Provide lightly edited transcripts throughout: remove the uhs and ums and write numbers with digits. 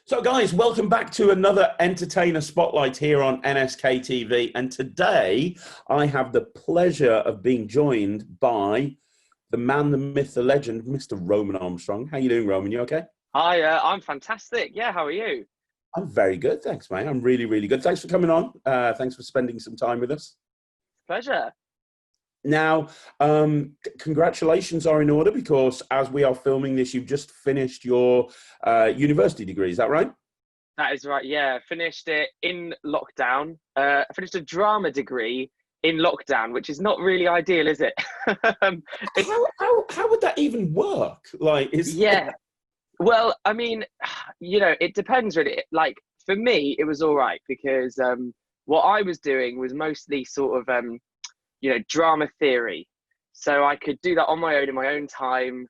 So, guys, welcome back to another Entertainer Spotlight here on NSK TV. And today I have the pleasure of being joined by the man, the myth, the legend, Mr. Roman Armstrong. How you doing, Roman? You okay? Hi, I'm fantastic. Yeah, how are you? I'm very good, thanks, mate. I'm really, really good. Thanks for coming on. Thanks for spending some time with us. Pleasure. Now, congratulations are in order because as we are filming this, you've just finished your university degree. Is that right? That is right. Yeah, finished it in lockdown. I finished a drama degree in lockdown, which is not really ideal, is it? Um, it's How would that even work? Like, is yeah. Well, I mean, it depends really. Like for me, it was all right because what I was doing was mostly sort of drama theory. So I could do that on my own in my own time,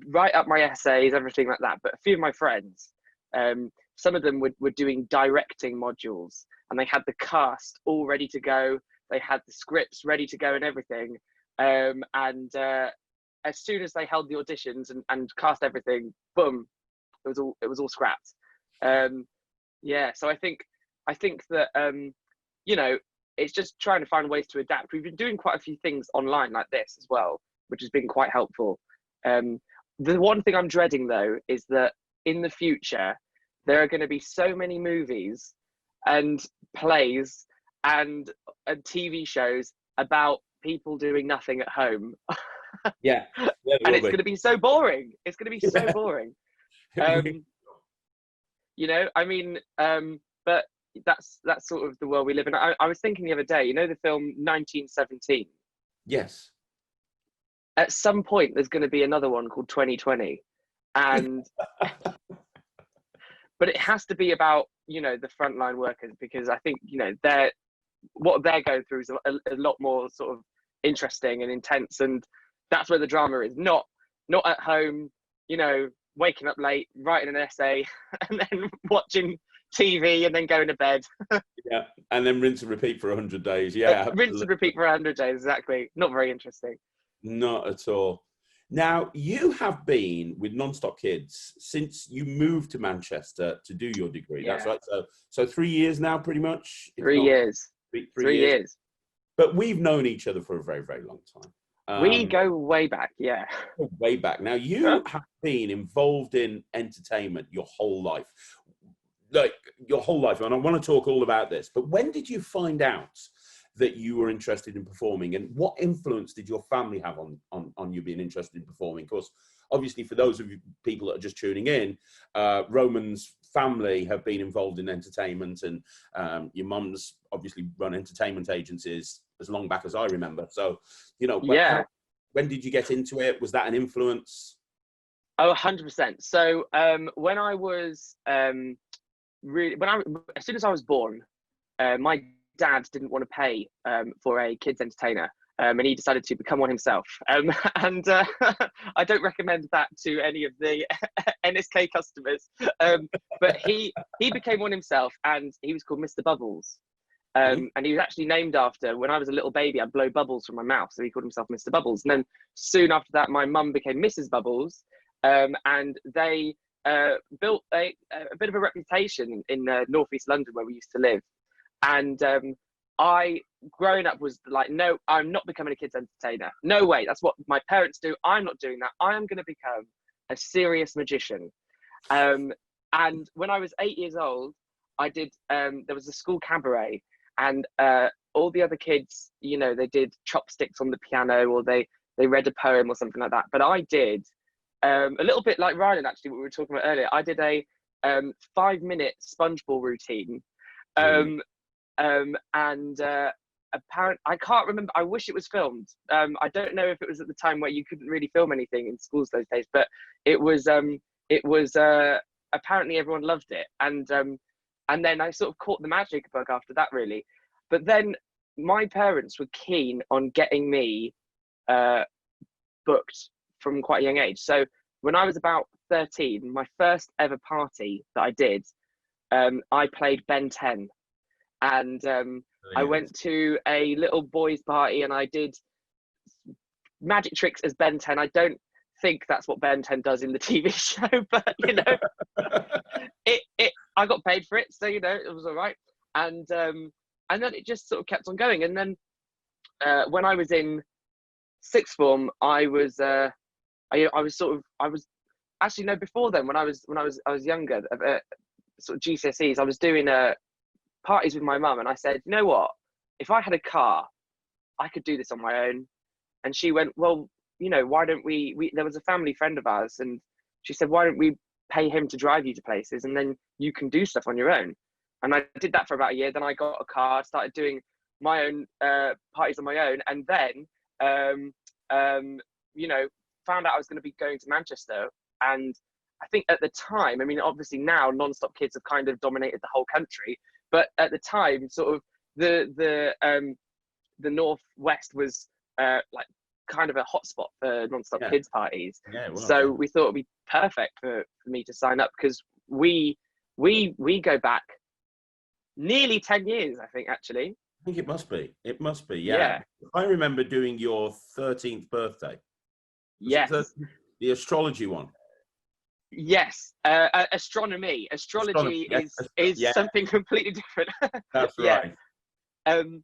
write up my essays, everything like that. But a few of my friends, some of them were doing directing modules and they had the cast all ready to go. They had the scripts ready to go and everything. And as soon as they held the auditions and cast everything, boom, it was all scrapped. Um, yeah, so I think that it's just trying to find ways to adapt. We've been doing quite a few things online like this as well, which has been quite helpful. Um, the one thing I'm dreading though is that in the future there are going to be so many movies and plays and TV shows about people doing nothing at home, yeah, yeah, there and will it's be. going to be so boring. It's going to be so Yeah, boring. it really- Um, I mean, but that's sort of the world we live in. I was thinking the other day, the film 1917. yes. At some point, there's going to be another one called 2020, and but it has to be about the frontline workers because I think they're what they're going through is a lot more sort of interesting and intense, and that's where the drama is. Not at home, waking up late, writing an essay, and then watching TV and then going to bed. Yeah, and then rinse and repeat for 100 days. Yeah, Rinse and absolutely. repeat for 100 days, exactly. Not very interesting. Not at all. Now, you have been with Nonstop Kids since you moved to Manchester to do your degree. That's Yeah. right. So 3 years now, pretty much, if Three not years. three Three years. years. But we've known each other for a very, very long time. We go way back, yeah. Way back. Now, you have been involved in entertainment your whole life. Like your whole life, and I want to talk all about this. But when did you find out that you were interested in performing, and what influence did your family have on you being interested in performing? Because obviously, for those of you people that are just tuning in, Roman's family have been involved in entertainment, and your mum's obviously run entertainment agencies as long back as I remember. So, Yeah. when did you get into it? Was that an influence? Oh, 100%. So when I was really, as soon as I was born, my dad didn't want to pay for a kids entertainer, and he decided to become one himself. And I don't recommend that to any of the NSK customers. But he became one himself, and he was called Mr. Bubbles. Mhm. And he was actually named after when I was a little baby. I'd blow bubbles from my mouth, so he called himself Mr. Bubbles. And then soon after that, my mum became Mrs. Bubbles, and they built a bit of a reputation in northeast London where we used to live. And I, growing up, was like, no, I'm not becoming a kids entertainer. No way. That's what my parents do. I'm not doing that. I am going to become a serious magician. Um, and when I was 8 years old, I did. There was a school cabaret, and all the other kids, they did chopsticks on the piano, or they read a poem or something like that. But I did a little bit like Ryan, actually, what we were talking about earlier. I did a 5-minute sponge ball routine. Brilliant. And apparent, I can't remember. I wish it was filmed. I don't know if it was at the time where you couldn't really film anything in schools those days, but it was. Apparently everyone loved it, and then I sort of caught the magic bug after that, really. But then my parents were keen on getting me booked from quite a young age. So when I was about 13, my first ever party that I did, I played Ben 10, and I Brilliant. went to a little boys' party and I did magic tricks as Ben 10. I don't think that's what Ben 10 does in the TV show, but you know, I got paid for it, so you know, it was all right. And then it just sort of kept on going. And then when I was in sixth form, I was actually no, before then, when I was younger, sort of GCSEs, I was doing parties with my mum, and I said, you know what, if I had a car, I could do this on my own. And she went, well, you know, why don't we there was a family friend of ours, and she said, why don't we pay him to drive you to places, and then you can do stuff on your own. And I did that for about a year. Then I got a car, started doing my own parties on my own, and then you know, found out I was going to be going to Manchester. And I think at the time, I mean, obviously now Non-Stop Kids have kind of dominated the whole country, but at the time, sort of the Northwest was like kind of a hotspot for Non-Stop Kids parties. Yeah, well, so we thought it'd be perfect for me to sign up, because we go back nearly 10 years, I think, actually. I think it must be. It must be, yeah. I remember doing your 13th birthday. Yes. The astrology one. Yes. Astronomy. Astrology is something completely different. That's right. And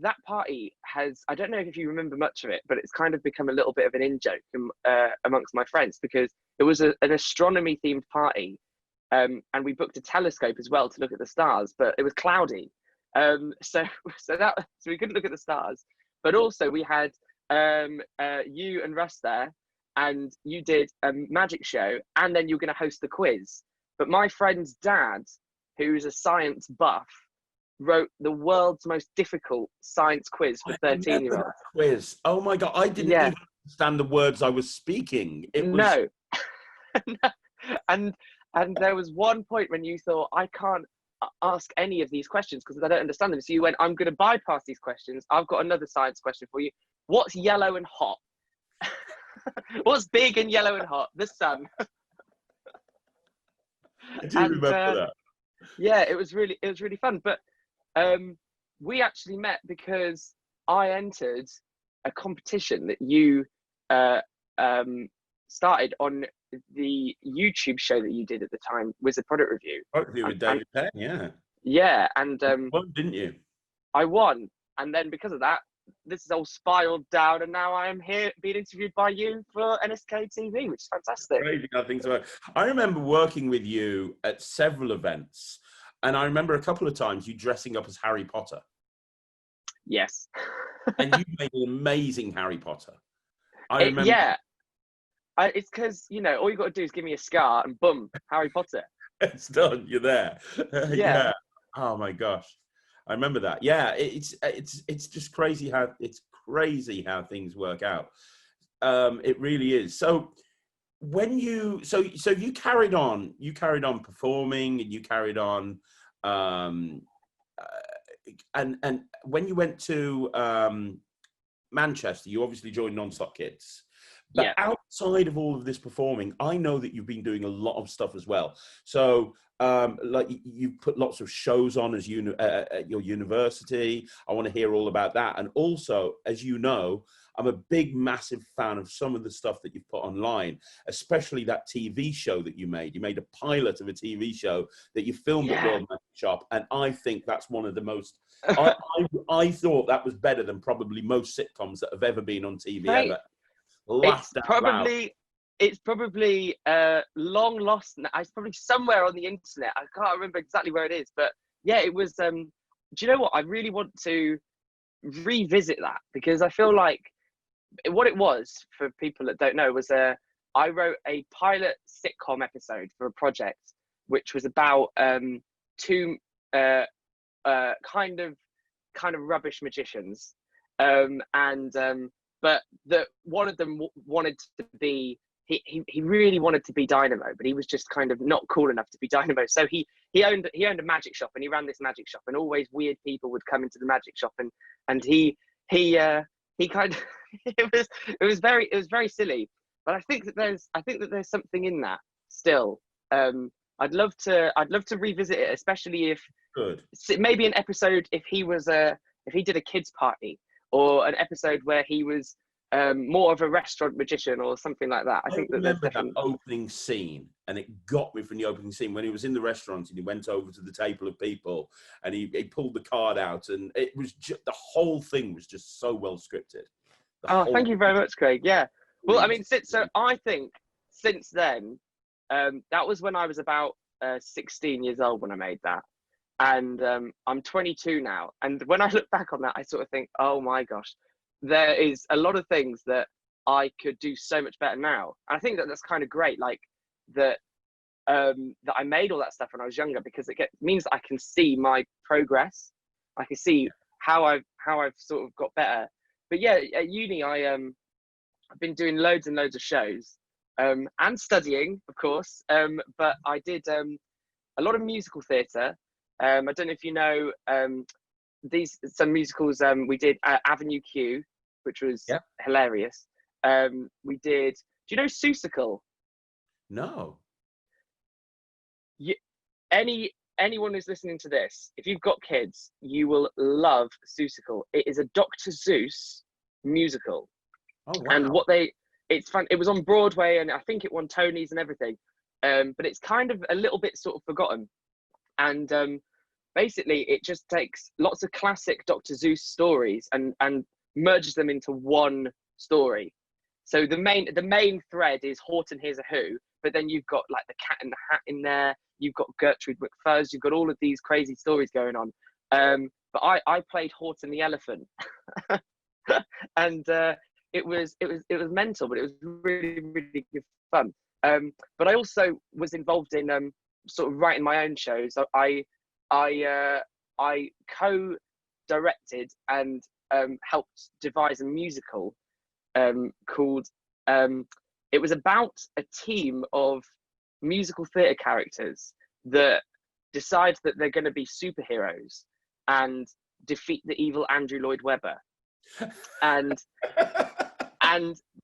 that party has, I don't know if you remember much of it, but it's kind of become a little bit of an in-joke amongst my friends, because it was an astronomy themed party. And we booked a telescope as well to look at the stars, but it was cloudy. So we couldn't look at the stars. But also we had you and Russ there, and you did a magic show, and then you were going to host the quiz. But my friend's dad, who's a science buff, wrote the world's most difficult science quiz for 13-year-olds. Quiz. Oh my God. I didn't even understand the words I was speaking. It was... No. And there was one point when you thought, I can't ask any of these questions because I don't understand them. So you went, I'm going to bypass these questions. I've got another science question for you. What's yellow and hot? What's big and yellow and hot? The sun. I do remember that. Yeah, it was really fun. But we actually met because I entered a competition that you started on the YouTube show that you did at the time, was a product review. With David Penn, yeah. Yeah, and you won, didn't you? I won, and then because of that, this has all spiraled down, and now I am here being interviewed by you for NSK TV, which is fantastic. Crazy how things work. I remember working with you at several events, and I remember a couple of times you dressing up as Harry Potter. Yes. And you made an amazing Harry Potter. I remember. Yeah. It's because, you know, all you got to do is give me a scar and boom, Harry Potter. It's done. You're there. Yeah. Oh my gosh, I remember that. Yeah, it's just crazy how things work out. It really is. So when you you carried on performing, and you carried on, and when you went to Manchester, you obviously joined Non-Stop Kids. But outside of all of this performing, I know that you've been doing a lot of stuff as well. So, like you've put lots of shows on as at your university. I want to hear all about that. And also, as you know, I'm a big, massive fan of some of the stuff that you've put online, especially that TV show that you made. You made a pilot of a TV show that you filmed at World Magic Shop, and I think that's one of the most. I thought that was better than probably most sitcoms that have ever been on TV ever. It's probably long lost. It's probably somewhere on the internet. I can't remember exactly where it is, but yeah, it was. Do you know what? I really want to revisit that, because I feel like what it was, for people that don't know, was I wrote a pilot sitcom episode for a project which was about two kind of rubbish magicians, but that one of them wanted to be, he really wanted to be Dynamo, but he was just kind of not cool enough to be Dynamo. So he owned a magic shop, and he ran this magic shop, and always weird people would come into the magic shop, and he kind of it was very silly. But I think that there's something in that still. I'd love to revisit it, especially if maybe an episode if he did a kids party, or an episode where he was more of a restaurant magician or something like that. I think that there's remember that different. opening scene, and it got me from the opening scene when he was in the restaurant and he went over to the table of people and he pulled the card out, and it was just, the whole thing was just so well scripted. Oh, thank you very much, Craig. Yeah. Well, I mean, I think since then, that was when I was about 16 years old when I made that. And I'm 22 now. And when I look back on that, I sort of think, oh my gosh, there is a lot of things that I could do so much better now. And I think that that's kind of great, like that that I made all that stuff when I was younger, because it means that I can see my progress. I can see how I've sort of got better. But yeah, at uni, I've been doing loads and loads of shows and studying, of course. But I did a lot of musical theatre. I don't know if you know some musicals. We did Avenue Q, which was hilarious. We did. Do you know Seussical? No. Anyone who's listening to this, if you've got kids, you will love Seussical. It is a Dr. Seuss musical. Oh wow! And it's fun. It was on Broadway, and I think it won Tonys and everything. But it's kind of a little bit sort of forgotten. And basically, it just takes lots of classic Dr. Seuss stories and merges them into one story. So the main thread is Horton Hears a Who, but then you've got like the Cat in the Hat in there. You've got Gertrude McFuzz. You've got all of these crazy stories going on. But I played Horton the Elephant, and it was mental, but it was really really good fun. But I also was involved in sort of writing my own shows. I co-directed and helped devise a musical called. It was about a team of musical theatre characters that decide that they're going to be superheroes and defeat the evil Andrew Lloyd Webber, and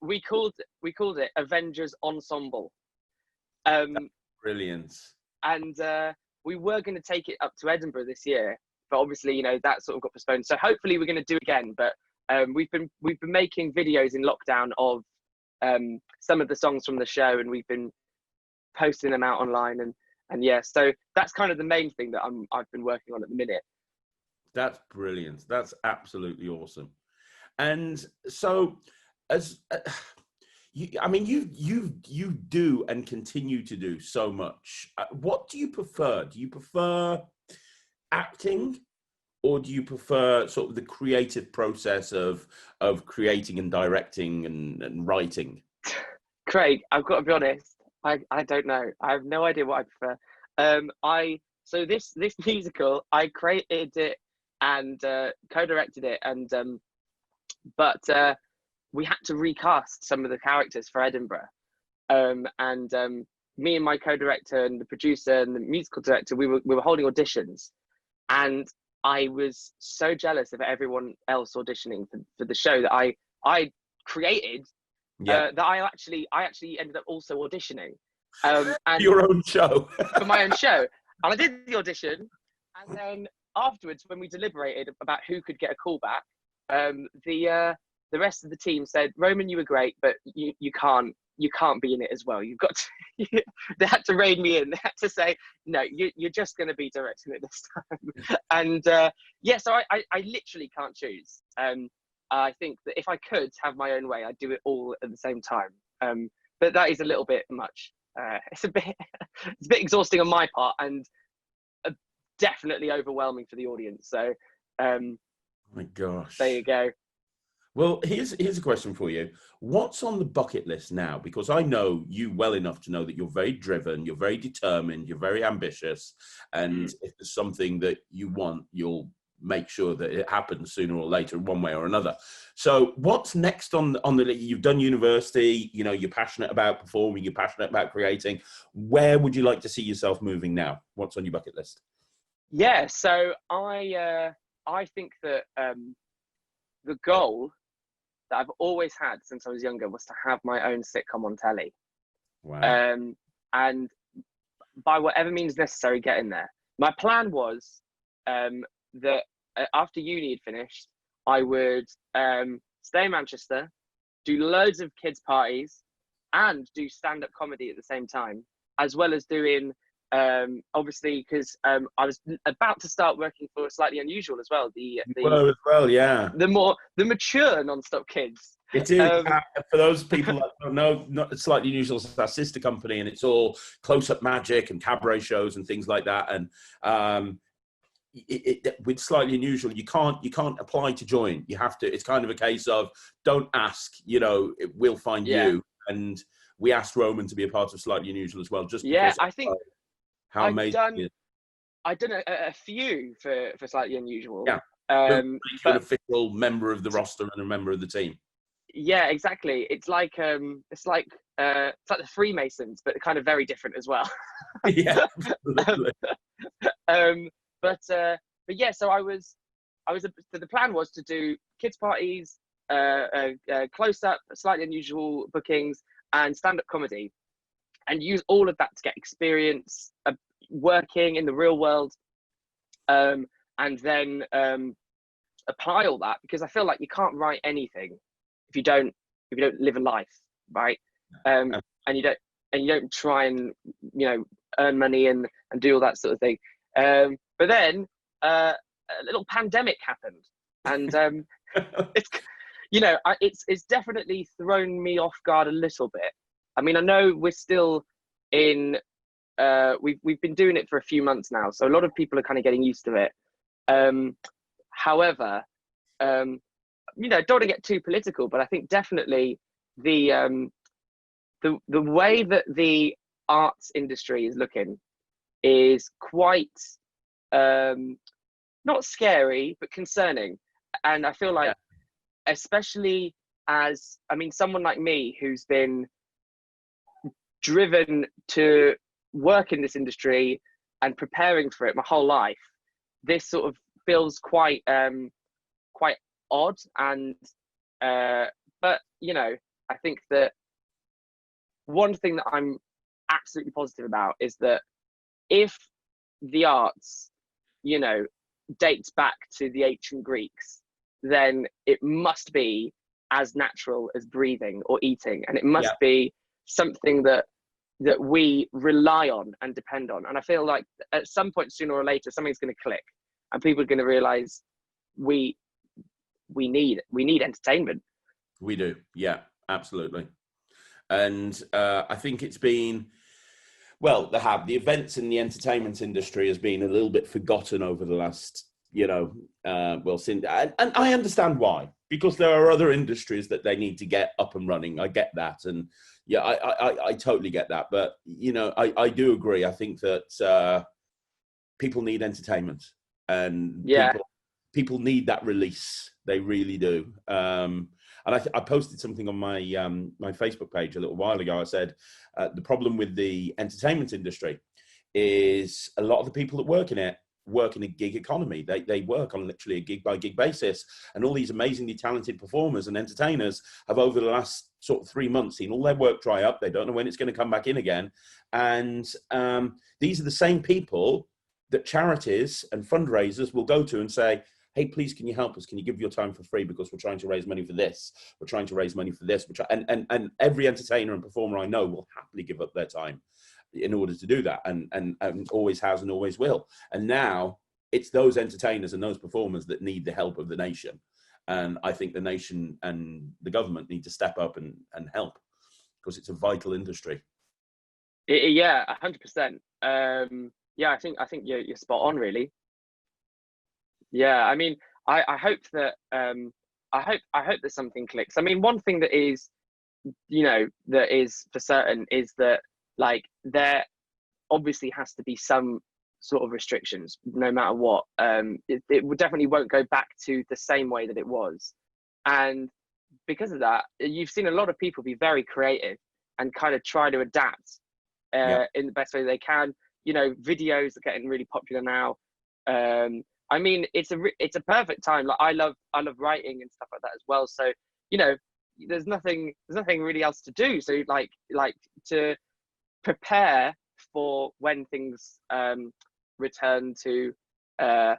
we called it Avengers Ensemble. Brilliant. And we were going to take it up to Edinburgh this year, but obviously, you know, that sort of got postponed. So hopefully we're going to do it again. But we've been making videos in lockdown of some of the songs from the show, and we've been posting them out online. And yeah, so that's kind of the main thing that I've been working on at the minute. That's brilliant. That's absolutely awesome. And so, as you do and continue to do so much. What do you prefer? Do you prefer acting, or do you prefer sort of the creative process of creating and directing and writing? Craig, I've got to be honest. I don't know. I have no idea what I prefer. So this musical, I created it and co-directed it, and but we had to recast some of the characters for Edinburgh. And me and my co-director and the producer and the musical director, we were holding auditions, and I was so jealous of everyone else auditioning for the show that I created. That I actually ended up also auditioning. And your own show. For my own show. And I did the audition, and then afterwards, when we deliberated about who could get a call back, the rest of the team said, Roman, you were great, but you can't be in it as well. You've got to, they had to rein me in. They had to say, no, you're just going to be directing it this time. And so I literally can't choose. I think that if I could have my own way, I'd do it all at the same time. But that is a little bit much. It's a bit exhausting on my part, and definitely overwhelming for the audience. So, oh my gosh, there you go. Well, here's a question for you. What's on the bucket list now? Because I know you well enough to know that you're very driven, you're very determined, you're very ambitious, and if there's something that you want, you'll make sure that it happens sooner or later, one way or another. So what's next on the you've done university, you know, you're passionate about performing, you're passionate about creating. Where would you like to see yourself moving now? What's on your bucket list? Yeah, so I think that the goal that I've always had since I was younger was to have my own sitcom on telly. Wow. And by whatever means necessary, get in there. My plan was that after uni had finished, I would stay in Manchester, do loads of kids parties, and do stand-up comedy at the same time, as well as doing obviously, because I was about to start working for Slightly Unusual as well, the Well, as well, yeah. the mature non-stop kids. It is, for those people that don't know, not Slightly Unusual is our sister company, and it's all close-up magic and cabaret shows and things like that. And with Slightly Unusual, you can't apply to join. You have to. It's kind of a case of don't ask. We'll find you. And we asked Roman to be a part of Slightly Unusual as well, just because I think how amazing it is. I've done a few for Slightly Unusual. Yeah. But an official member of the roster and a member of the team. Yeah, exactly. It's like the Freemasons, but kind of very different as well. Yeah, absolutely. But yeah, so so the plan was to do kids parties, close up, Slightly Unusual bookings, and stand-up comedy, and use all of that to get experience working in the real world, and then apply all that, because I feel like you can't write anything if you don't live a life, right? And you don't try and earn money and do all that sort of thing. But then a little pandemic happened, and it's definitely thrown me off guard a little bit. I mean, I know we're still in. We've been doing it for a few months now, so a lot of people are kind of getting used to it. However, don't want to get too political, but I think definitely the way that the arts industry is looking is quite not scary, but concerning. And I feel like, especially as, someone like me who's been driven to work in this industry and preparing for it my whole life, this sort of feels quite odd. And but I think that one thing that I'm absolutely positive about is that if the arts dates back to the ancient Greeks, then it must be as natural as breathing or eating, and it must be something that we rely on and depend on. And I feel like at some point, sooner or later, something's going to click, and people are going to realize we need entertainment. We do, yeah, absolutely. And I think it's been, well, the events in the entertainment industry has been a little bit forgotten over the last, since, and I understand why, because there are other industries that they need to get up and running. I get that, and I totally get that. But I do agree. I think that people need entertainment, and people need that release. They really do. And I posted something on my my Facebook page a little while ago. I said the problem with the entertainment industry is a lot of the people that work in it work in a gig economy. They work on literally a gig by gig basis, and all these amazingly talented performers and entertainers have over the last sort of 3 months seen all their work dry up. They don't know when it's going to come back in again. And these are the same people that charities and fundraisers will go to and say, hey, please, can you help us? Can you give your time for free? Because we're trying to raise money for this. We're trying to raise money for this. And every entertainer and performer I know will happily give up their time in order to do that, and always has and always will. And now it's those entertainers and those performers that need the help of the nation. And I think the nation and the government need to step up and help, because it's a vital industry. Yeah, 100%. I think you're spot on, really. Yeah, I mean, I hope that I hope that something clicks. I mean, one thing that is for certain is that, like, there obviously has to be some sort of restrictions, no matter what. It definitely won't go back to the same way that it was, and because of that, you've seen a lot of people be very creative and kind of try to adapt in the best way they can. Videos are getting really popular now. I mean, it's a perfect time. Like, I love writing and stuff like that as well. So there's nothing really else to do. So like to prepare for when things return to I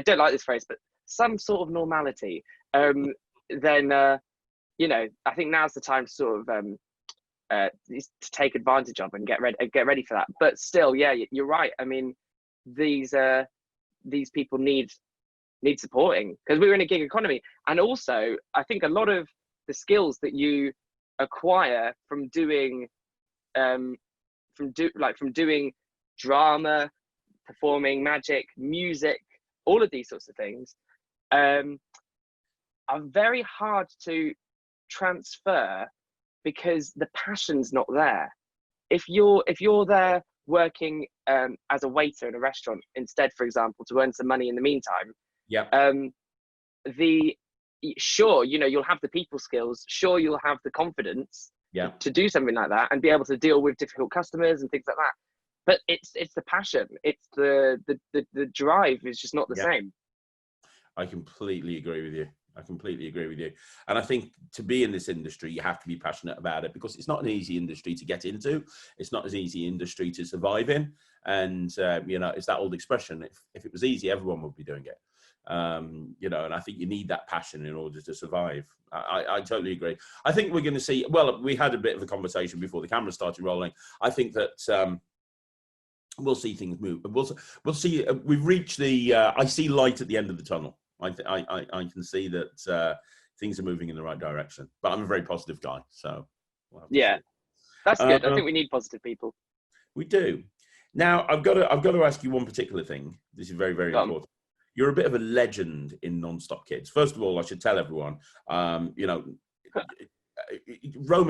don't like this phrase, but some sort of normality. Then I think now's the time to sort of to take advantage of and get ready for that. But still, yeah, you're right. I mean, these people need supporting, because we're in a gig economy. And also, I think a lot of the skills that you acquire from doing doing drama, performing magic, music, all of these sorts of things are very hard to transfer, because the passion's not there. If you're there working as a waiter in a restaurant instead, for example, to earn some money in the meantime, Yeah. Sure, you'll have the people skills, sure, you'll have the confidence to do something like that and be able to deal with difficult customers and things like that. But it's the passion, it's the drive is just not the same. I completely agree with you. And I think to be in this industry, you have to be passionate about it, because it's not an easy industry to get into. It's not an easy industry to survive in. And, it's that old expression, if it was easy, everyone would be doing it. And I think you need that passion in order to survive. I totally agree. I think we're going to see, well, we had a bit of a conversation before the camera started rolling. I think that we'll see things move. We'll see. We've reached I see light at the end of the tunnel. I can see that things are moving in the right direction. But I'm a very positive guy, so yeah, that's good. I think we need positive people. We do. Now, I've got to ask you one particular thing. This is very, very important. You're a bit of a legend in Non-Stop Kids. First of all, I should tell everyone, Roman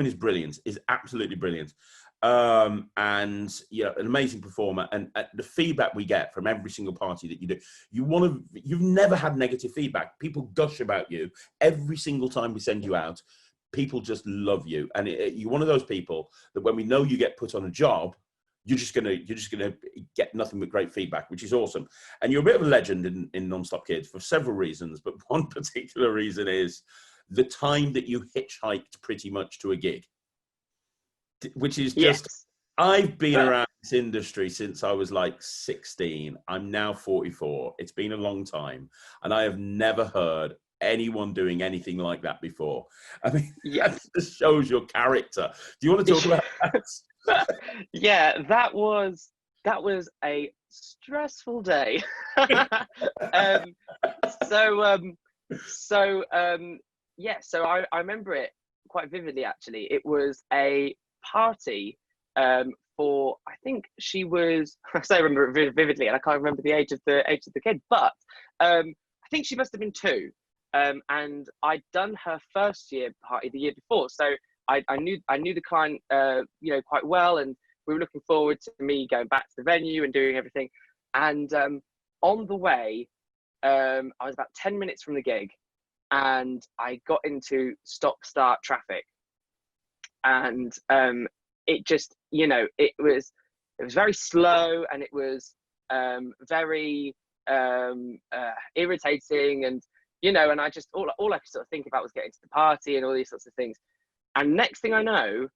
is brilliant, is absolutely brilliant. And an amazing performer, and the feedback we get from every single party that you do, you've never had negative feedback. People gush about you every single time we send you out. People just love you, and you're one of those people that when we know you get put on a job, you're just gonna get nothing but great feedback, which is awesome. And you're a bit of a legend in Non-Stop Kids for several reasons, but one particular reason is the time that you hitchhiked pretty much to a gig, which is just, I've been around this industry since I was like 16. I'm now 44. It's been a long time, and I have never heard anyone doing anything like that before. I mean, that just shows your character. Do you want to talk about that? Yeah, that was a stressful day. So I remember it quite vividly, actually. It was a party for, I think she was, I remember it vividly, and I can't remember the age of the kid, but I think she must have been 2. And I'd done her first year party the year before, so I knew the client quite well, and we were looking forward to me going back to the venue and doing everything. And on the way, I was about 10 minutes from the gig, and I got into stop-start traffic, and it just, it was very slow, and it was very irritating, and and I just all I could sort of think about was getting to the party and all these sorts of things. And next thing I know,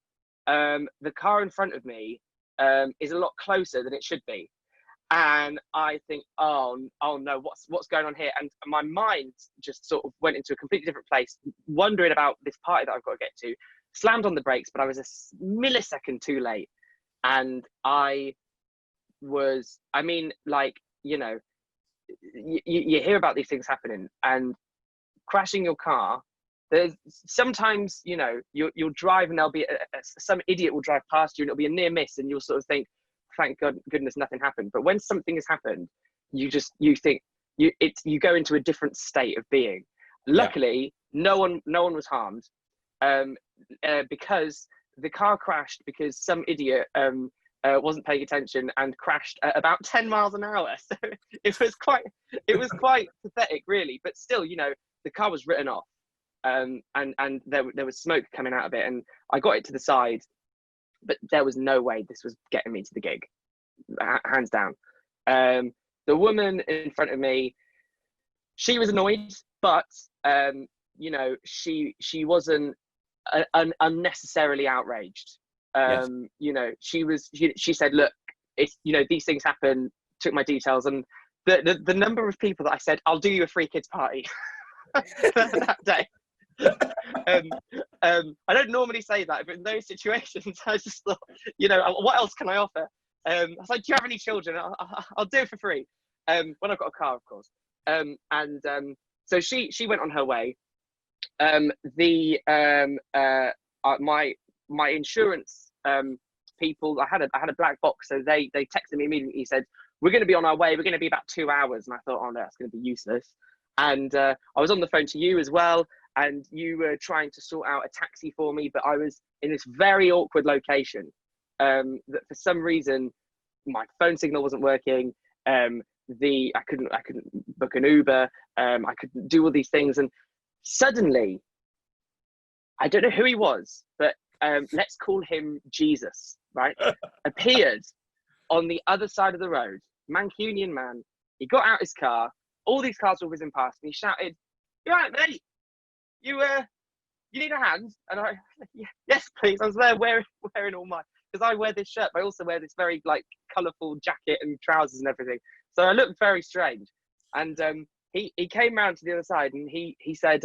the car in front of me is a lot closer than it should be. And I think, oh no, what's going on here? And my mind just sort of went into a completely different place, wondering about this party that I've got to get to. Slammed on the brakes, but I was a millisecond too late. And you hear about these things happening, and crashing your car. There's sometimes, you'll drive and there'll be some idiot will drive past you and it'll be a near miss, and you'll sort of think, thank goodness nothing happened. But when something has happened, you think you go into a different state of being. Luckily, no one was harmed, because the car crashed because some idiot wasn't paying attention and crashed at about 10 miles an hour. So it was quite pathetic, really. But still, the car was written off. And there was smoke coming out of it, and I got it to the side, but there was no way this was getting me to the gig, hands down. The woman in front of me, she was annoyed, but she wasn't unnecessarily outraged. She said, look, it's, these things happen, took my details, and the number of people that I said, I'll do you a free kids party that day. um, I don't normally say that, but in those situations, I just thought, what else can I offer? I was like, do you have any children? I'll do it for free. When I've got a car, of course. So she went on her way. My insurance people, I had a black box, so they texted me immediately. He said, we're going to be on our way. We're going to be about 2 hours. And I thought, oh no, that's going to be useless. And I was on the phone to you as well, and you were trying to sort out a taxi for me, but I was in this very awkward location that for some reason my phone signal wasn't working. I couldn't book an Uber. I couldn't do all these things, and suddenly, I don't know who he was, but let's call him Jesus, right? Appeared on the other side of the road, Mancunian man. He got out his car. All these cars were whizzing past, and he shouted, "You all right, mate? You need a hand?" And I, yes, please. I was there wearing all my, because I wear this shirt, but I also wear this very like colourful jacket and trousers and everything. So I looked very strange. And he came round to the other side, and he said,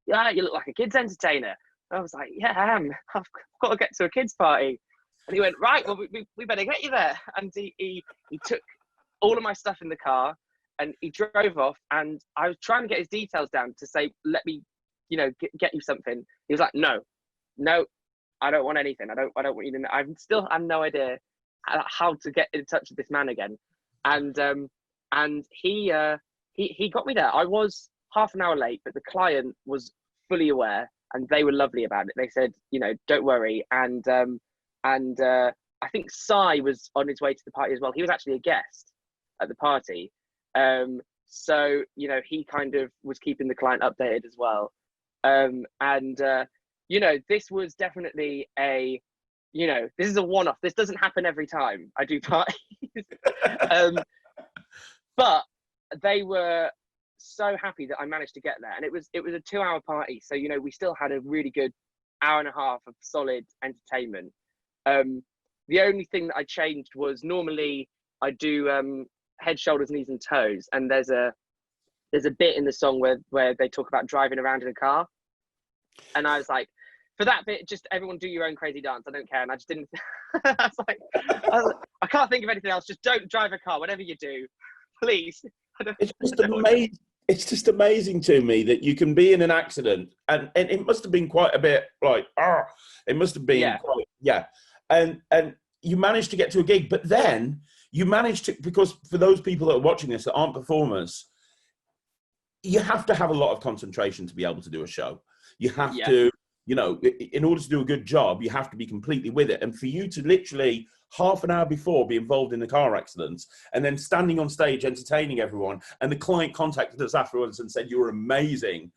"Yeah, you look like a kids entertainer." I was like, "Yeah, I am. I've got to get to a kids party." And he went, "Right, well, we better get you there." And he took all of my stuff in the car, and he drove off. And I was trying to get his details down to say, "Let me, get you something." He was like, "No, I don't want anything. I don't want you to know." I still have no idea how to get in touch with this man again. And he got me there. I was half an hour late, but the client was fully aware, and they were lovely about it. They said, "Don't worry." And I think Sai was on his way to the party as well. He was actually a guest at the party. So, he kind of was keeping the client updated as well. This was definitely this is a one-off. This doesn't happen every time I do parties. But they were so happy that I managed to get there. And it was a 2-hour party. So, we still had a really good hour and a half of solid entertainment. The only thing that I changed was normally I do head, shoulders, knees, and toes. And there's a bit in the song where they talk about driving around in a car. And I was like, for that bit, just everyone do your own crazy dance. I don't care. And I just didn't. I was like, I can't think of anything else. Just don't drive a car, whatever you do, please. It's just amazing to me that you can be in an accident, and it must have been quite a bit like, it must have been and you managed to get to a gig, but then you managed to, because for those people that are watching this that aren't performers, you have to have a lot of concentration to be able to do a show. You have to, in order to do a good job, you have to be completely with it. And for you to literally half an hour before be involved in a car accident and then standing on stage entertaining everyone, and the client contacted us afterwards and said, "You were amazing."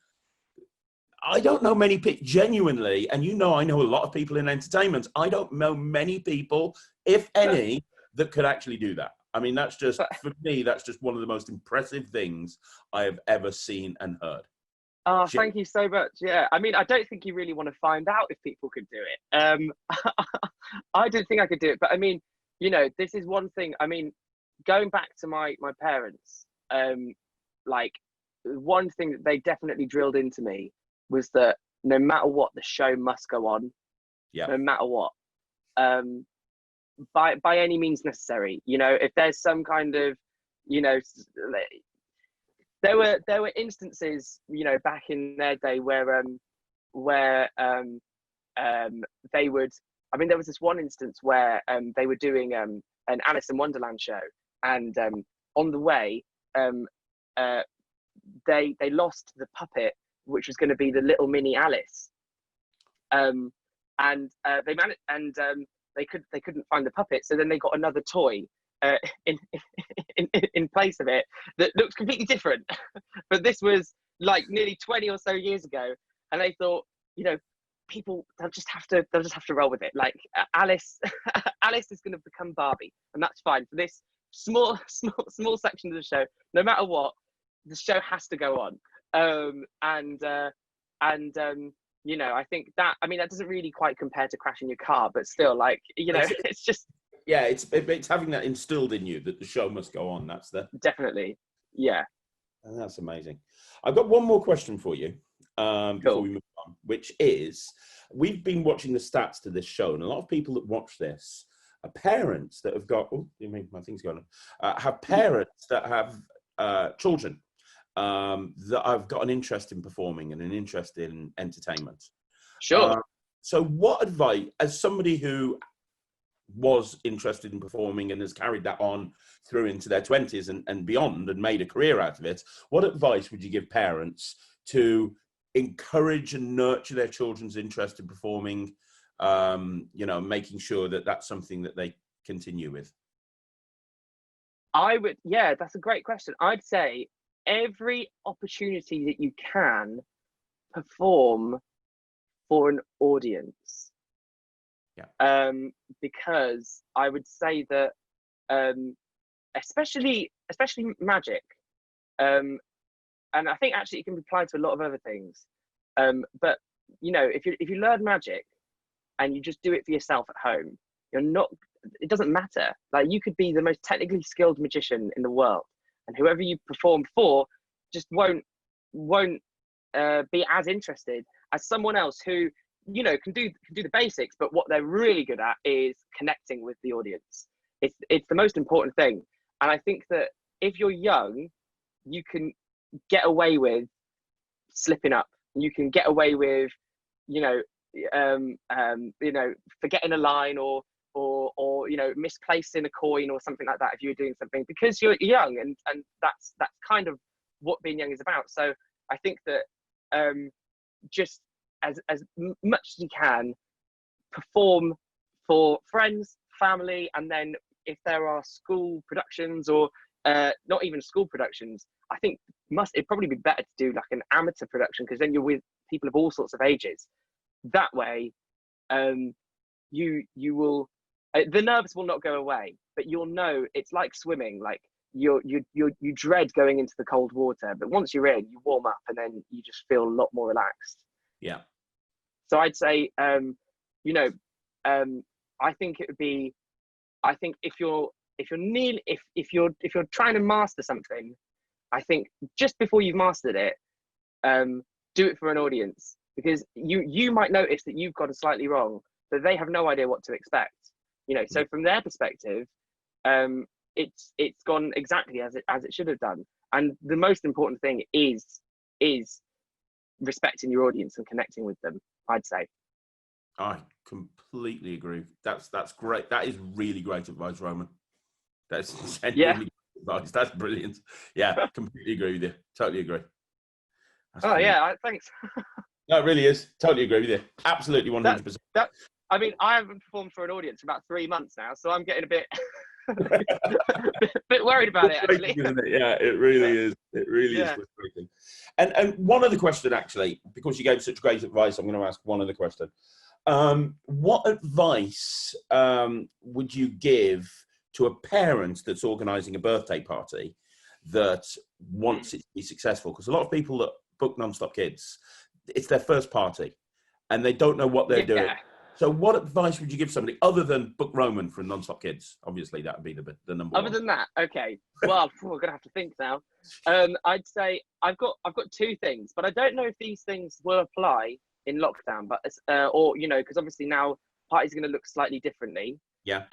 I don't know many people, genuinely, and I know a lot of people in entertainment. I don't know many people, if any, that could actually do that. I mean, that's just, for me, that's just one of the most impressive things I have ever seen and heard. Oh, thank you so much. Yeah, I mean, I don't think you really want to find out if people could do it. I didn't think I could do it, but I mean, this is one thing. I mean, going back to my parents, like one thing that they definitely drilled into me was that no matter what, the show must go on. Yeah. No matter what, by any means necessary. If there's some kind of, There were instances, back in their day where they would. I mean, there was this one instance where they were doing an Alice in Wonderland show, and on the way, they lost the puppet, which was going to be the little mini Alice, and they managed, and they couldn't find the puppet, so then they got another toy. In place of it that looked completely different. But this was like nearly 20 or so years ago, and they thought, people, they'll just have to roll with it. Like Alice is going to become Barbie, and that's fine for this small section of the show. No matter what, the show has to go on. I think that, I mean, that doesn't really quite compare to crashing your car, but still, like, it's just. Yeah, it's having that instilled in you that the show must go on. That's definitely, yeah. And that's amazing. I've got one more question for you. before Cool. we move on, which is we've been watching the stats to this show, and a lot of people that watch this are parents that have got. Oh, you mean my thing's going on? Have parents that have children that have got an interest in performing and an interest in entertainment. Sure. So, what advice, as somebody who was interested in performing and has carried that on through into their 20s and beyond and made a career out of it, what advice would you give parents to encourage and nurture their children's interest in performing, making sure that that's something that they continue with? Yeah, that's a great question. I'd say every opportunity that you can, perform for an audience. Yeah. Because I would say that, especially magic, and I think actually it can be applied to a lot of other things. But if you learn magic and you just do it for yourself at home, it doesn't matter. Like, you could be the most technically skilled magician in the world, and whoever you perform for just won't be as interested as someone else who can do the basics, but what they're really good at is connecting with the audience. It's the most important thing. And I think that if you're young, you can get away with slipping up. You can get away with forgetting a line or misplacing a coin or something like that if you're doing something, because you're young, and that's kind of what being young is about. So I think that just as much as you can, perform for friends, family, and then if there are school productions or not even school productions, I think it'd probably be better to do like an amateur production, because then you're with people of all sorts of ages. That way, you will the nerves will not go away, but you'll know it's like swimming. Like, you dread going into the cold water, but once you're in, you warm up, and then you just feel a lot more relaxed. Yeah. So I'd say, I think it would be, I think if you're trying to master something, I think just before you've mastered it, do it for an audience, because you might notice that you've got it slightly wrong, but they have no idea what to expect. So from their perspective, it's gone exactly as it should have done. And the most important thing is respecting your audience and connecting with them, I'd say. I completely agree. That's great. That is really great advice, Roman. That's genuinely good advice. That's brilliant. Yeah, completely agree with you. Totally agree. That's brilliant. Yeah, thanks. No, it really is. Totally agree with you. Absolutely 100%. I mean, I haven't performed for an audience for about 3 months now, so I'm getting a bit bit worried about it, actually. Isn't it? Yeah, it really is. It really is frustrating. And one other question, actually, because you gave such great advice, I'm going to ask one other question. What advice would you give to a parent that's organising a birthday party that wants it to be successful? Because a lot of people that book Non-Stop Kids, it's their first party and they don't know what they're doing. So what advice would you give somebody other than book Roman from Non-Stop Kids? Obviously, that would be the number one. Other than that, okay. Well, we're going to have to think now. I'd say I've got 2 things, but I don't know if these things will apply in lockdown, but because obviously now parties are going to look slightly differently. Yeah.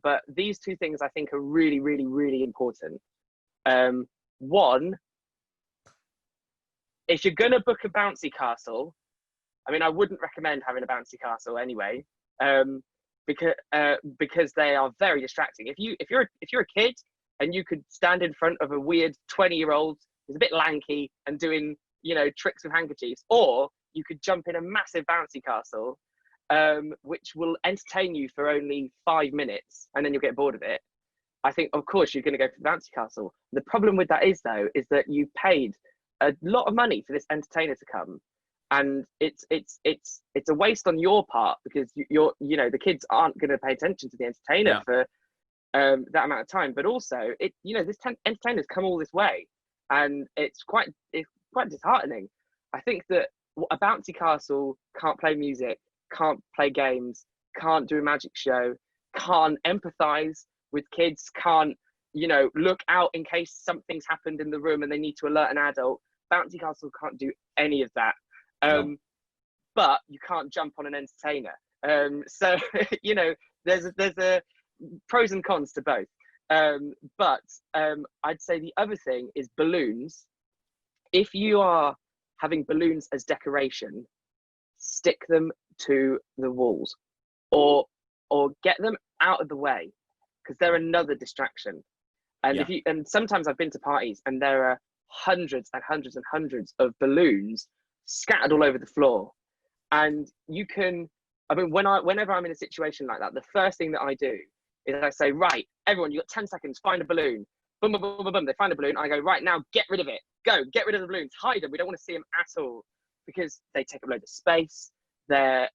But these 2 things I think are really, really, really important. One, if you're going to book a bouncy castle, I mean, I wouldn't recommend having a bouncy castle anyway, because they are very distracting. If you're a kid and you could stand in front of a weird 20-year-old who's a bit lanky and doing tricks with handkerchiefs, or you could jump in a massive bouncy castle, which will entertain you for only 5 minutes, and then you'll get bored of it. I think, of course, you're going to go for the bouncy castle. The problem with that is that you paid a lot of money for this entertainer to come, and it's a waste on your part, because the kids aren't going to pay attention to the entertainer for that amount of time. But also, this entertainer's come all this way, and it's quite disheartening. I think that a bouncy castle can't play music, can't play games, can't do a magic show, can't empathize with kids, can't look out in case something's happened in the room and they need to alert an adult. Bouncy castle can't do any of that. No. But you can't jump on an entertainer. So you know, there's a pros and cons to both. But I'd say the other thing is balloons. If you are having balloons as decoration, stick them to the walls, or get them out of the way, because they're another distraction. And Yeah. if you and sometimes I've been to parties and there are hundreds and hundreds and hundreds of balloons scattered all over the floor, and you can. I mean, whenever I'm in a situation like that, the first thing that I do is I say, right, everyone, you got 10 seconds, find a balloon. Boom, boom, boom, boom, boom. They find a balloon. I go, right now, get rid of it. Go, get rid of the balloons. Hide them. We don't want to see them at all, because they take up loads of space. They're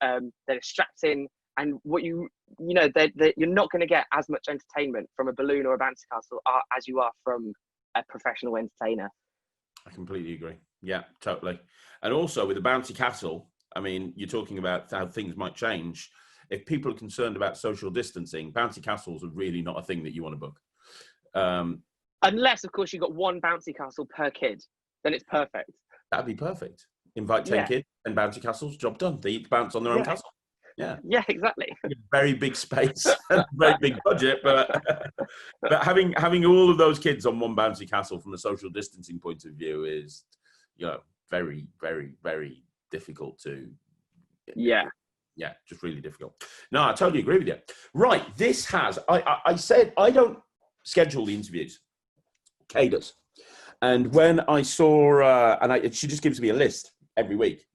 distracting, and what you know, you're not going to get as much entertainment from a balloon or a bouncy castle as you are from a professional entertainer. I completely agree. Yeah, totally. And also with the bouncy castle, I mean, you're talking about how things might change. If people are concerned about social distancing, bouncy castles are really not a thing that you want to book. Unless, of course, you've got one bouncy castle per kid, then it's perfect. That'd be perfect. Invite 10 kids and bouncy castles, job done. They each bounce on their own castle. Yeah. Yeah, exactly. Very big space, very big budget, but having all of those kids on one bouncy castle from a social distancing point of view is, you know, very, very, very difficult to. Yeah, just really difficult. No, I totally agree with you. Right, this has. I said I don't schedule the interviews. Kay does, and when I saw, she just gives me a list every week.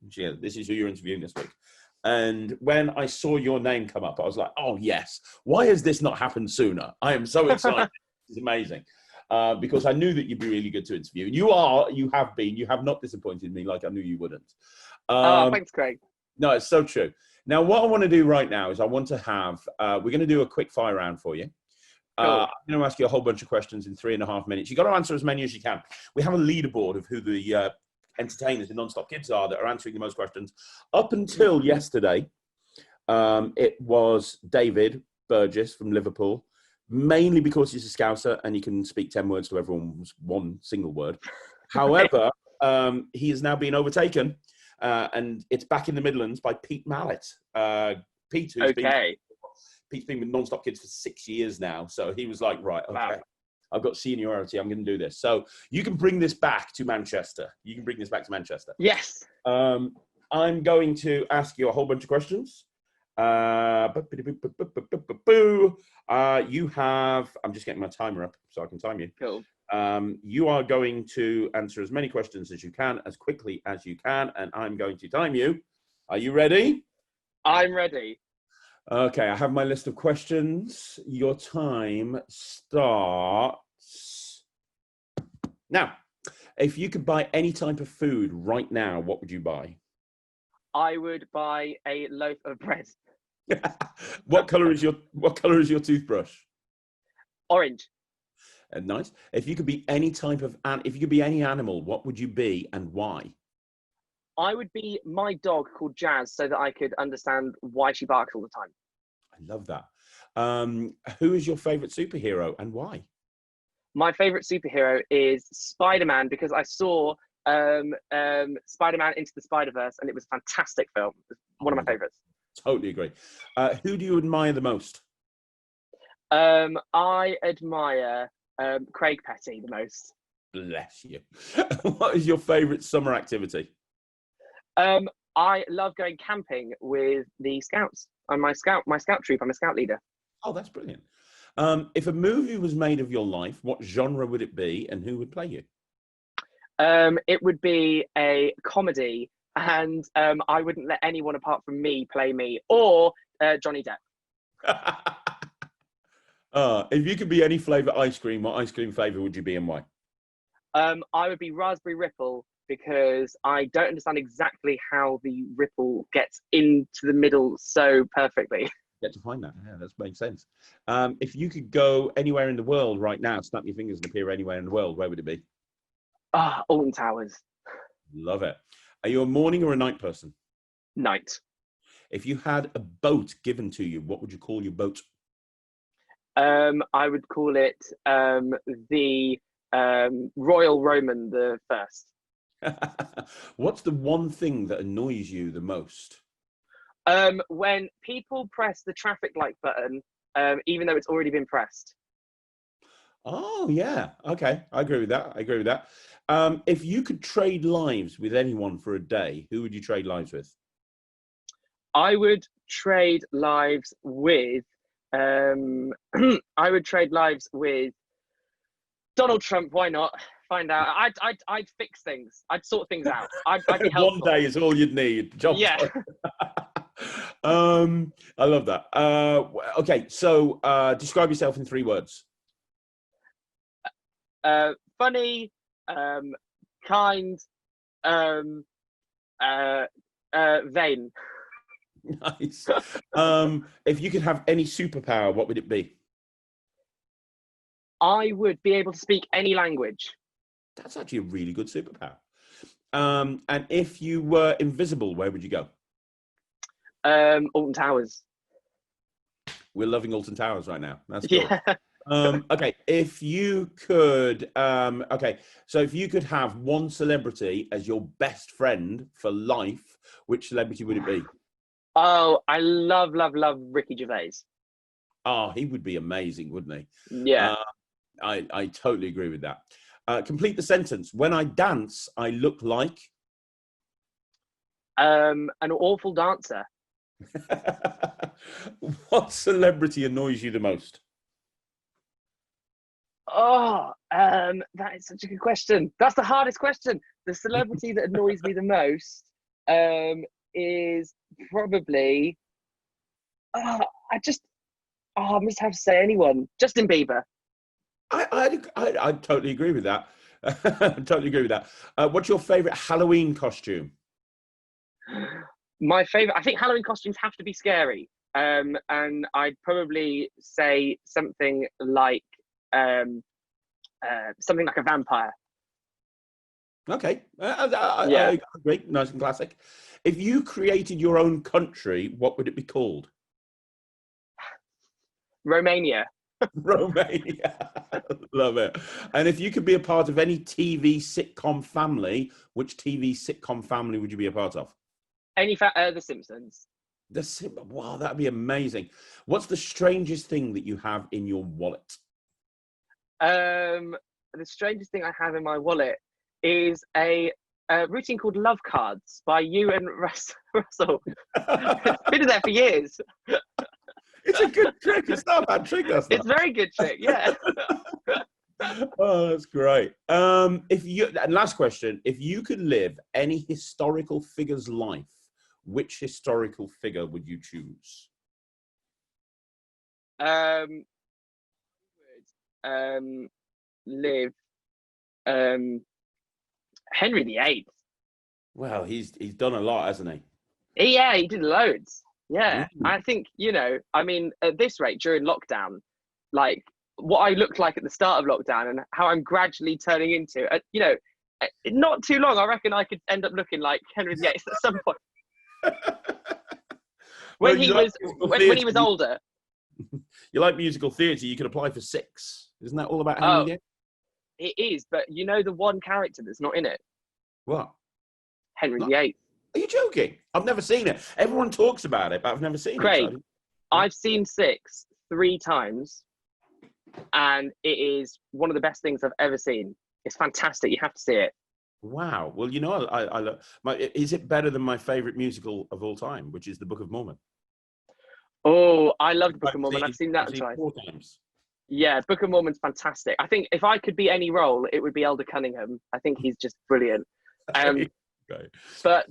This is who you're interviewing this week. And when I saw your name come up, I was like, oh, yes. Why has this not happened sooner? I am so excited. It's amazing. Because I knew that you'd be really good to interview. You have not disappointed me like I knew you wouldn't. Thanks, Craig. No, it's so true. Now, what I want to do right now is I want to have, we're going to do a quick fire round for you. Cool. I'm going to ask you a whole bunch of questions in 3.5 minutes. You've got to answer as many as you can. We have a leaderboard of who the entertainers, the non-stop kids are that are answering the most questions. Up until yesterday, it was David Burgess from Liverpool, mainly because he's a Scouser and he can speak 10 words to everyone's one single word. However, he has now been overtaken, and it's back in the Midlands by Pete Mallet. Pete's been with non-stop kids for 6 years now, so he was like, right, okay. Wow. I've got seniority. I'm going to do this. So you can bring this back to Manchester. Yes. I'm going to ask you a whole bunch of questions. You have, I'm just getting my timer up so I can time you. Cool. You are going to answer as many questions as you can, as quickly as you can, and I'm going to time you. Are you ready? I'm ready. Okay, I have my list of questions. Your time starts now. If you could buy any type of food right now, what would you buy? I would buy a loaf of bread. What color is your toothbrush? Orange. Nice. If you could be any animal, what would you be and why? I would be my dog called Jazz, so that I could understand why she barks all the time. I love that. Who is your favorite superhero and why? My favorite superhero is Spider-Man, because I saw Spider-Man Into the Spider-Verse, and it was a fantastic film. One of my favorites. Totally agree. Who do you admire the most? I admire Craig Petty the most. Bless you. What is your favorite summer activity? I love going camping with the Scouts. I'm my scout troop. I'm a scout leader. Oh, that's brilliant. If a movie was made of your life, what genre would it be and who would play you? It would be a comedy, and I wouldn't let anyone apart from me play me, or Johnny Depp. If you could be any flavour ice cream, what ice cream flavour would you be and why? I would be raspberry ripple, because I don't understand exactly how the ripple gets into the middle so perfectly. Get to find that. Yeah, that makes sense. If you could go anywhere in the world right now, snap your fingers and appear anywhere in the world, where would it be? Alton Towers. Love it. Are you a morning or a night person? Night. If you had a boat given to you, what would you call your boat? I would call it the Royal Roman the First. What's the one thing that annoys you the most? When people press the traffic light button, even though it's already been pressed. Oh, yeah. Okay. I agree with that. I agree with that. If you could trade lives with anyone for a day, who would you trade lives with? I would trade lives with, I would trade lives with Donald Trump. Why not? Find out. I'd fix things. I'd sort things out. I'd be One helpful. day is all you'd need. Job Yeah. done. I love that. Okay, so describe yourself in 3 words. Funny, kind, um, vain. Nice. If you could have any superpower, what would it be? I would be able to speak any language. That's actually a really good superpower. And if you were invisible, where would you go? Alton Towers. We're loving Alton Towers right now. That's cool. Yeah. Okay, if you could, okay, so if you could have one celebrity as your best friend for life, which celebrity would it be? Oh, I love, love, love Ricky Gervais. Oh, he would be amazing, wouldn't he? Yeah. I totally agree with that. Complete the sentence. When I dance, I look like. An awful dancer. What celebrity annoys you the most? Oh, that is such a good question. That's the hardest question. The celebrity that annoys me the most is probably. Oh, I must have to say anyone. Justin Bieber. I totally agree with that. I totally agree with that. What's your favorite Halloween costume? My favorite. I think Halloween costumes have to be scary. And I'd probably say something like a vampire. Okay, Yeah. I agree. Nice and classic. If you created your own country, what would it be called? Romania. Romania. Love it. And if you could be a part of any TV sitcom family, which TV sitcom family would you be a part of? The Simpsons. Wow, that'd be amazing. What's the strangest thing that you have in your wallet? The strangest thing I have in my wallet is a routine called Love Cards by you and Russell. It's been in there for years. It's a good trick. It's not a bad trick. That's not. It's a very good trick. Yeah. Oh, that's great. And last question, if you could live any historical figure's life, which historical figure would you choose? Would live Henry VIII. Well, he's done a lot, hasn't he? Yeah, he did loads. Yeah, Mm. I think, I mean, at this rate during lockdown, like what I looked like at the start of lockdown and how I'm gradually turning into, not too long, I reckon I could end up looking like Henry VIII at some point. Well, When he was older. You like musical theatre, you could apply for 6. Isn't that all about Henry Oh, VIII? it is, but the one character that's not in it? What? Henry Not, VIII. are you joking? I've never seen it. Everyone talks about it, but I've never seen Craig, it. I've seen 6 3 times, and it is one of the best things I've ever seen. It's fantastic. You have to see it. Wow. Well, is it better than my favorite musical of all time, which is The Book of Mormon? Oh, I love the Book of Mormon. I've seen that twice. 4 times. Yeah, Book of Mormon's fantastic. I think if I could be any role, it would be Elder Cunningham. I think he's just brilliant. Okay. But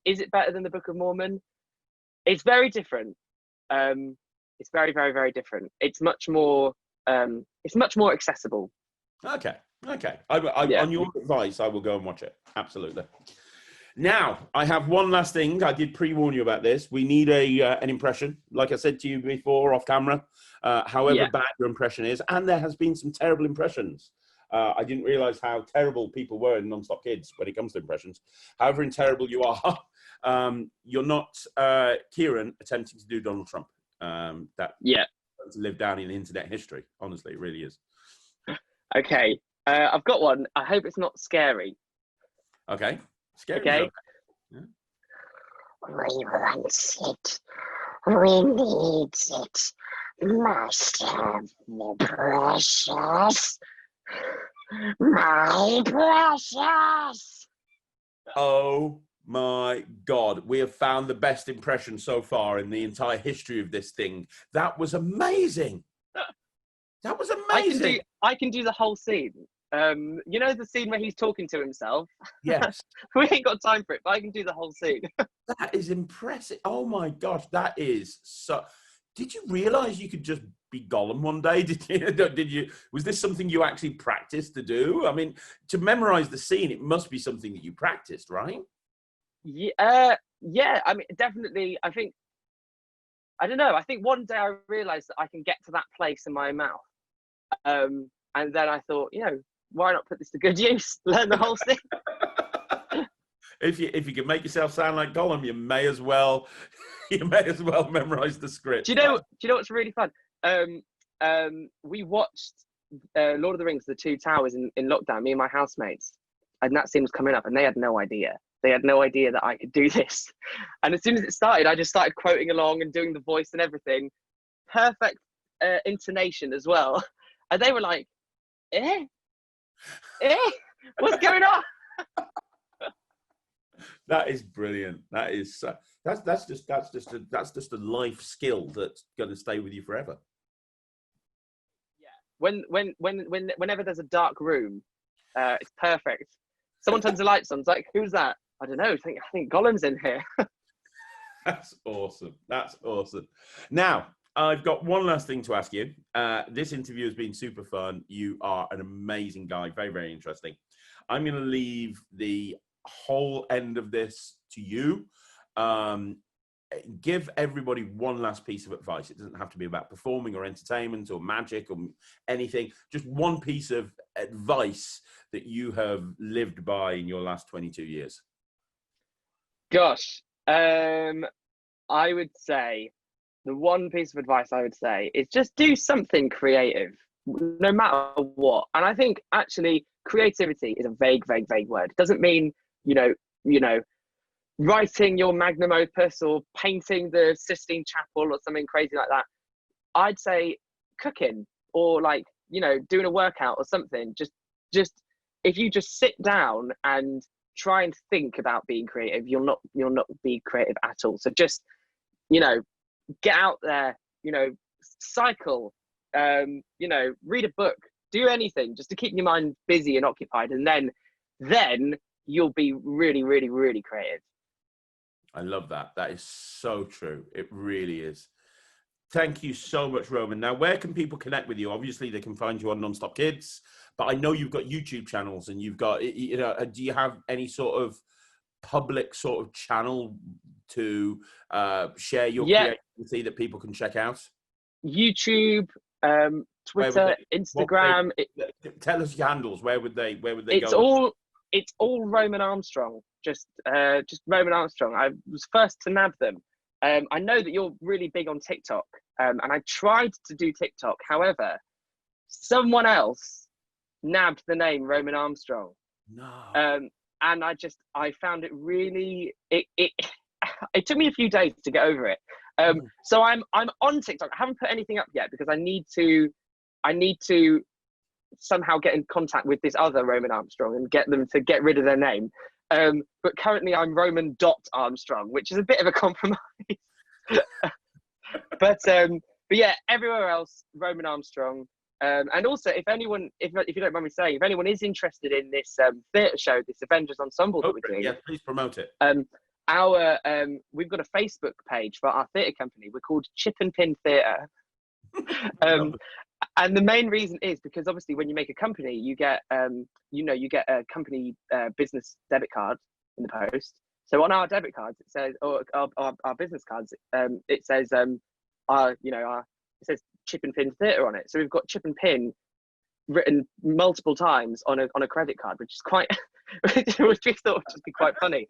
is it better than the Book of Mormon? It's very different. It's very, very, very different. It's much more accessible. Okay. Yeah. On your advice, I will go and watch it. Absolutely. Now, I have one last thing. I did pre-warn you about this. We need an impression, like I said to you before off camera, however bad your impression is. And there has been some terrible impressions. I didn't realize how terrible people were in Non-Stop Kids when it comes to impressions. However terrible you are, you're not Kieran attempting to do Donald Trump. To live down in internet history. Honestly, it really is. Okay, I've got one. I hope it's not scary. Okay. Scary. Okay. Yeah. We want it. We need it. Must have the precious. My precious. Oh my God. We have found the best impression so far in the entire history of this thing. That was amazing. That was amazing. I can do the whole scene. You know the scene where he's talking to himself? Yes. We ain't got time for it, but I can do the whole scene. That is impressive. Oh my gosh, that is so. Did you realize you could just be Gollum one day? Did you? Was this something you actually practiced to do? I mean, to memorize the scene, it must be something that you practiced, right? Yeah. I mean, definitely. I don't know. I think one day I realized that I can get to that place in my mouth, and then I thought, why not put this to good use? Learn the whole thing. If you can make yourself sound like Gollum, you may as well memorize the script. Do you know what's really fun? We watched Lord of the Rings: The Two Towers in lockdown. Me and my housemates, and that scene was coming up, and they had no idea. They had no idea that I could do this. And as soon as it started, I just started quoting along and doing the voice and everything. Perfect intonation as well. And they were like, "Eh, what's going on?" That is brilliant. That is that's just a life skill that's going to stay with you forever. Yeah. Whenever there's a dark room, it's perfect. Someone turns the lights on. It's like, who's that? I don't know. I think Gollum's in here. That's awesome. That's awesome. Now, I've got one last thing to ask you. This interview has been super fun. You are an amazing guy. Very, very interesting. I'm going to leave the whole end of this to you. Give everybody one last piece of advice. It doesn't have to be about performing or entertainment or magic or anything. Just one piece of advice that you have lived by in your last 22 years. Gosh, I would say the one piece of advice I would say is just do something creative, no matter what. And I think actually creativity is a vague word. It doesn't mean, writing your magnum opus or painting the Sistine Chapel or something crazy like that. I'd say cooking or doing a workout or something. Just if you just sit down and try and think about being creative, you'll not be creative at all. So just, get out there, cycle, read a book, do anything just to keep your mind busy and occupied. And then you'll be really, really, really creative. I love that. That is so true. It really is. Thank you so much, Roman. Now, where can people connect with you? Obviously, they can find you on Nonstop Kids, but I know you've got YouTube channels and you've got, do you have any sort of public sort of channel to share your creativity that people can check out? YouTube, Twitter, Instagram. Tell us your handles. Where would they go? It's all Roman Armstrong. Just Roman Armstrong. I was first to nab them. I know that you're really big on TikTok, and I tried to do TikTok. However, someone else nabbed the name Roman Armstrong. No. And I found it really. It took me a few days to get over it. So I'm on TikTok. I haven't put anything up yet because I need to somehow get in contact with this other Roman Armstrong and get them to get rid of their name. But currently I'm Roman.Armstrong, which is a bit of a compromise. but yeah, everywhere else, Roman Armstrong. And also, if you don't mind me saying, if anyone is interested in this theatre show, this Avengers Ensemble that we're doing, yeah, please promote it. We've got a Facebook page for our theatre company. We're called Chip and Pin Theatre. And the main reason is because obviously when you make a company, you get a company business debit card in the post. So on our debit cards, it says, or our business cards, it says it says Chip and Pin Theatre on it. So we've got Chip and Pin written multiple times on a credit card, which is quite, which we thought would just be quite funny.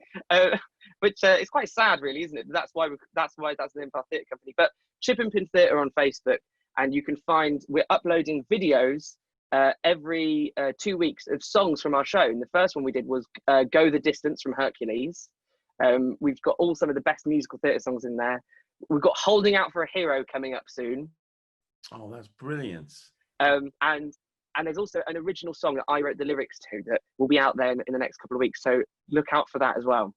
Which is quite sad, really, isn't it? That's why that's the name of our theatre company. But Chip and Pin Theatre on Facebook. And you can find, we're uploading videos every 2 weeks of songs from our show. And the first one we did was Go the Distance from Hercules. We've got all some of the best musical theatre songs in there. We've got Holding Out for a Hero coming up soon. Oh, that's brilliant. And there's also an original song that I wrote the lyrics to that will be out there in the next couple of weeks. So look out for that as well.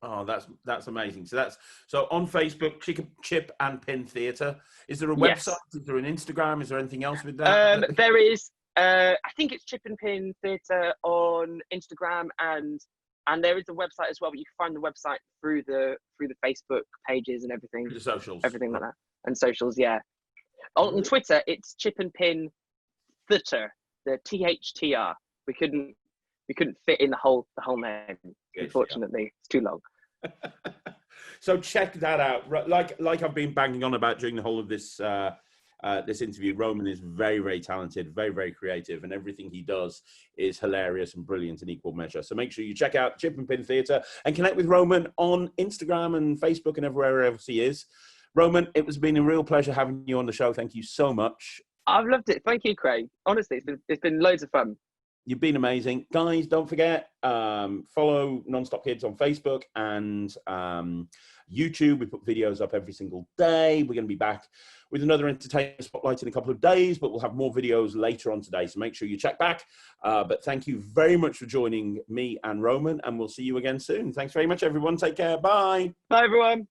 Oh, that's amazing. So on Facebook, Chip and Pin Theatre. Is there a website? Yes. Is there an Instagram? Is there anything else with that? There is. I think it's Chip and Pin Theatre on Instagram, and there is a website as well. But you can find the website through the Facebook pages and everything. The socials, everything like that, and socials. Yeah. On Twitter, it's Chip and Pin Theatre, the THTR. We couldn't fit in the whole name. Unfortunately, it's too long. So check that out. Like I've been banging on about during the whole of this this interview, Roman is very, very talented, very, very creative, and everything he does is hilarious and brilliant in equal measure. So make sure you check out Chip and Pin Theatre and connect with Roman on Instagram and Facebook and everywhere else he is. Roman, it has been a real pleasure having you on the show. Thank you so much. I've loved it. Thank you, Craig. Honestly, it's been loads of fun. You've been amazing. Guys, don't forget, follow Nonstop Kids on Facebook and YouTube. We put videos up every single day. We're going to be back with another entertainment spotlight in a couple of days, but we'll have more videos later on today. So make sure you check back. But thank you very much for joining me and Roman, and we'll see you again soon. Thanks very much, everyone. Take care. Bye. Bye, everyone.